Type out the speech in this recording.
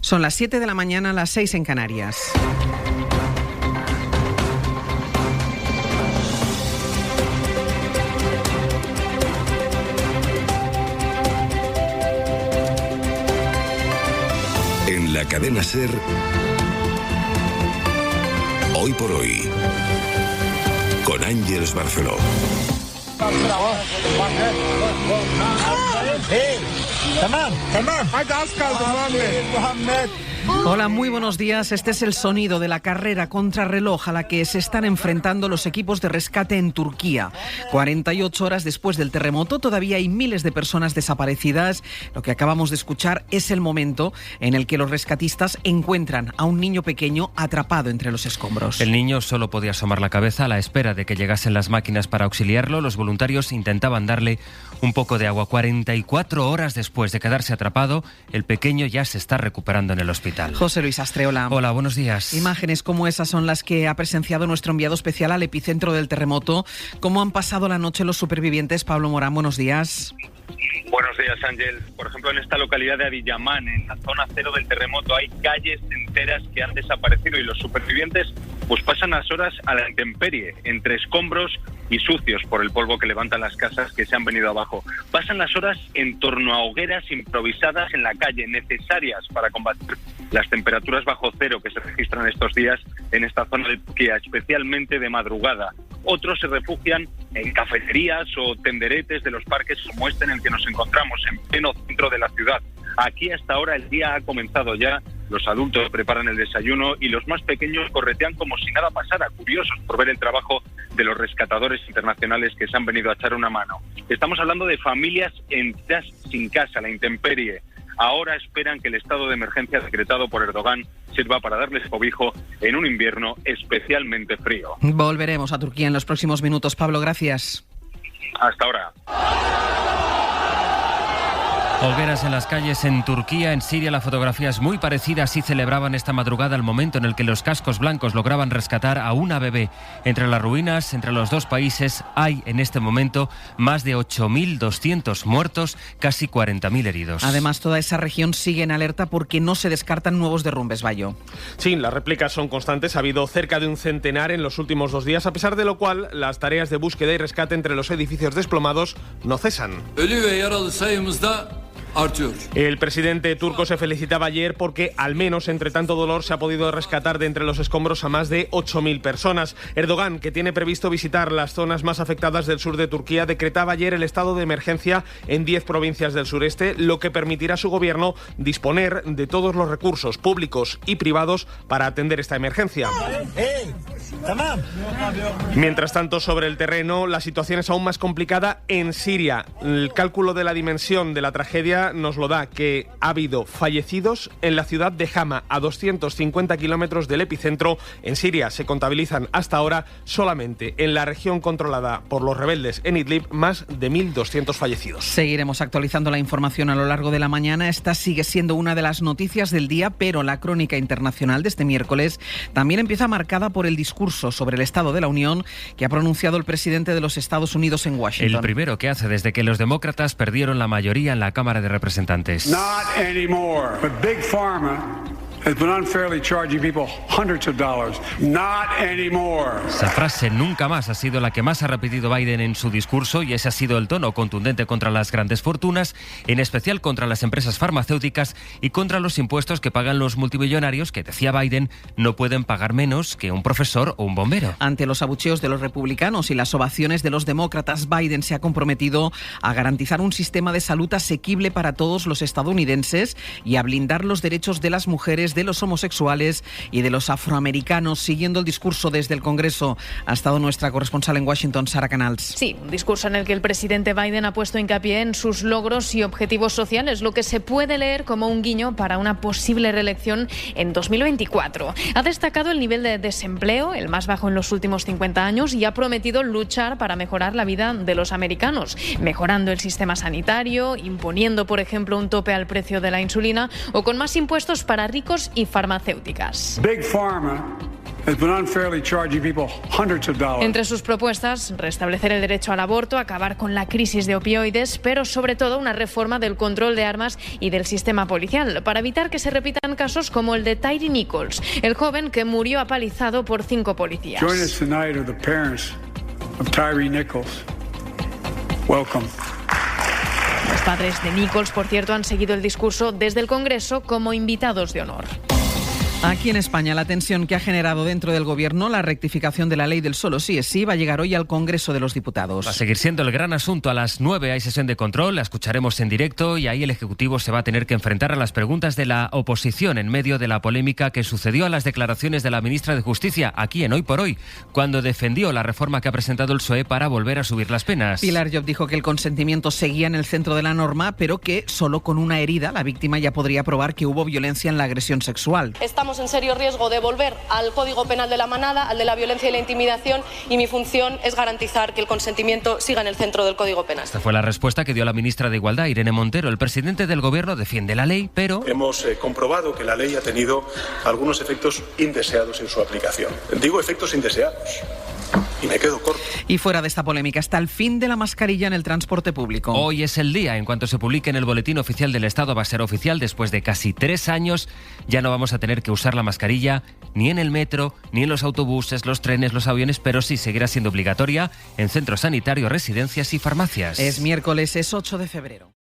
Son las 7 de la mañana, las 6 en Canarias. En la cadena SER, Hoy por Hoy, con Ángeles Barceló. Hola, muy buenos días. Este es el sonido de la carrera contrarreloj a la que se están enfrentando los equipos de rescate en Turquía. 48 horas después del terremoto, todavía hay miles de personas desaparecidas. Lo que acabamos de escuchar es el momento en el que los rescatistas encuentran a un niño pequeño atrapado entre los escombros. El niño solo podía asomar la cabeza a la espera de que llegasen las máquinas para auxiliarlo. Los voluntarios intentaban darle un poco de agua. 44 horas después de quedarse atrapado, el pequeño ya se está recuperando en el hospital. José Luis Astreola. Hola, buenos días. Imágenes como esas son las que ha presenciado nuestro enviado especial al epicentro del terremoto. ¿Cómo han pasado la noche los supervivientes? Pablo Morán, buenos días. Buenos días, Ángel. Por ejemplo, en esta localidad de Adiyaman, en la zona cero del terremoto, hay calles enteras que han desaparecido y los supervivientes pues pasan las horas a la intemperie, entre escombros y sucios por el polvo que levantan las casas que se han venido abajo. Pasan las horas en torno a hogueras improvisadas en la calle, necesarias para combatir las temperaturas bajo cero que se registran estos días en esta zona de Turquía, especialmente de madrugada. Otros se refugian en cafeterías o tenderetes de los parques como este en el que nos encontramos, en pleno centro de la ciudad. Aquí hasta ahora el día ha comenzado ya, los adultos preparan el desayuno y los más pequeños corretean como si nada pasara, curiosos por ver el trabajo de los rescatadores internacionales que se han venido a echar una mano. Estamos hablando de familias enteras sin casa, la intemperie. Ahora esperan que el estado de emergencia decretado por Erdogan sirva para darles cobijo en un invierno especialmente frío. Volveremos a Turquía en los próximos minutos. Pablo, gracias. Hasta ahora. Hogueras en las calles en Turquía, en Siria la fotografía es muy parecida. Así celebraban esta madrugada el momento en el que los cascos blancos lograban rescatar a una bebé. Entre las ruinas, entre los dos países, hay en este momento más de 8.200 muertos, casi 40.000 heridos. Además, toda esa región sigue en alerta porque no se descartan nuevos derrumbes, Bayo. Sí, las réplicas son constantes. Ha habido cerca de un centenar en los últimos 2 días, a pesar de lo cual las tareas de búsqueda y rescate entre los edificios desplomados no cesan. El presidente turco se felicitaba ayer porque, al menos entre tanto dolor, se ha podido rescatar de entre los escombros a más de 8.000 personas. Erdogan, que tiene previsto visitar las zonas más afectadas del sur de Turquía, decretaba ayer el estado de emergencia en 10 provincias del sureste, lo que permitirá a su gobierno disponer de todos los recursos públicos y privados para atender esta emergencia. Mientras tanto, sobre el terreno, la situación es aún más complicada en Siria. El cálculo de la dimensión de la tragedia nos lo da, que ha habido fallecidos en la ciudad de Hama, a 250 kilómetros del epicentro. En Siria se contabilizan hasta ahora solamente en la región controlada por los rebeldes en Idlib más de 1.200 fallecidos. Seguiremos actualizando la información a lo largo de la mañana. Esta sigue siendo una de las noticias del día, pero la crónica internacional de este miércoles también empieza marcada por el discurso sobre el Estado de la Unión que ha pronunciado el presidente de los Estados Unidos en Washington. El primero que hace desde que los demócratas perdieron la mayoría en la Cámara de Representantes. Not anymore. But Big Pharma has been unfairly charging people hundreds of dollars. Not anymore. Esa frase nunca más ha sido la que más ha repetido Biden en su discurso, y ese ha sido el tono contundente contra las grandes fortunas, en especial contra las empresas farmacéuticas y contra los impuestos que pagan los multimillonarios que, decía Biden, no pueden pagar menos que un profesor o un bombero. Ante los abucheos de los republicanos y las ovaciones de los demócratas, Biden se ha comprometido a garantizar un sistema de salud asequible para todos los estadounidenses y a blindar los derechos de las mujeres, de los homosexuales y de los afroamericanos. Siguiendo el discurso desde el Congreso ha estado nuestra corresponsal en Washington, Sara Canals. Sí, un discurso en el que el presidente Biden ha puesto hincapié en sus logros y objetivos sociales, lo que se puede leer como un guiño para una posible reelección en 2024. Ha destacado el nivel de desempleo, el más bajo en los últimos 50 años, y ha prometido luchar para mejorar la vida de los americanos, mejorando el sistema sanitario, imponiendo, por ejemplo, un tope al precio de la insulina o con más impuestos para ricos y farmacéuticas. Big Pharma has been unfairly charging people hundreds of dollars. Entre sus propuestas, restablecer el derecho al aborto, acabar con la crisis de opioides, pero sobre todo una reforma del control de armas y del sistema policial, para evitar que se repitan casos como el de Tyre Nichols, el joven que murió apalizado por 5 policías. Join us tonight are the parents of Tyre Nichols. Welcome. Los padres de Nichols, por cierto, han seguido el discurso desde el Congreso como invitados de honor. Aquí en España, la tensión que ha generado dentro del Gobierno la rectificación de la ley del solo sí es sí va a llegar hoy al Congreso de los Diputados. Va a seguir siendo el gran asunto. A las 9 hay sesión de control, la escucharemos en directo y ahí el Ejecutivo se va a tener que enfrentar a las preguntas de la oposición en medio de la polémica que sucedió a las declaraciones de la ministra de Justicia aquí en Hoy por Hoy, cuando defendió la reforma que ha presentado el PSOE para volver a subir las penas. Pilar Llop dijo que el consentimiento seguía en el centro de la norma, pero que solo con una herida la víctima ya podría probar que hubo violencia en la agresión sexual. Estamos en serio riesgo de volver al Código Penal de la manada, al de la violencia y la intimidación, y mi función es garantizar que el consentimiento siga en el centro del Código Penal. Esta fue la respuesta que dio la ministra de Igualdad, Irene Montero. El presidente del Gobierno defiende la ley, pero... Hemos comprobado que la ley ha tenido algunos efectos indeseados en su aplicación. Digo efectos indeseados. Y me quedo corto. Y fuera de esta polémica está el fin de la mascarilla en el transporte público. Hoy es el día. En cuanto se publique en el Boletín Oficial del Estado va a ser oficial. Después de casi 3 años ya no vamos a tener que usar la mascarilla ni en el metro, ni en los autobuses, los trenes, los aviones, pero sí seguirá siendo obligatoria en centros sanitarios, residencias y farmacias. Es miércoles, es 8 de febrero.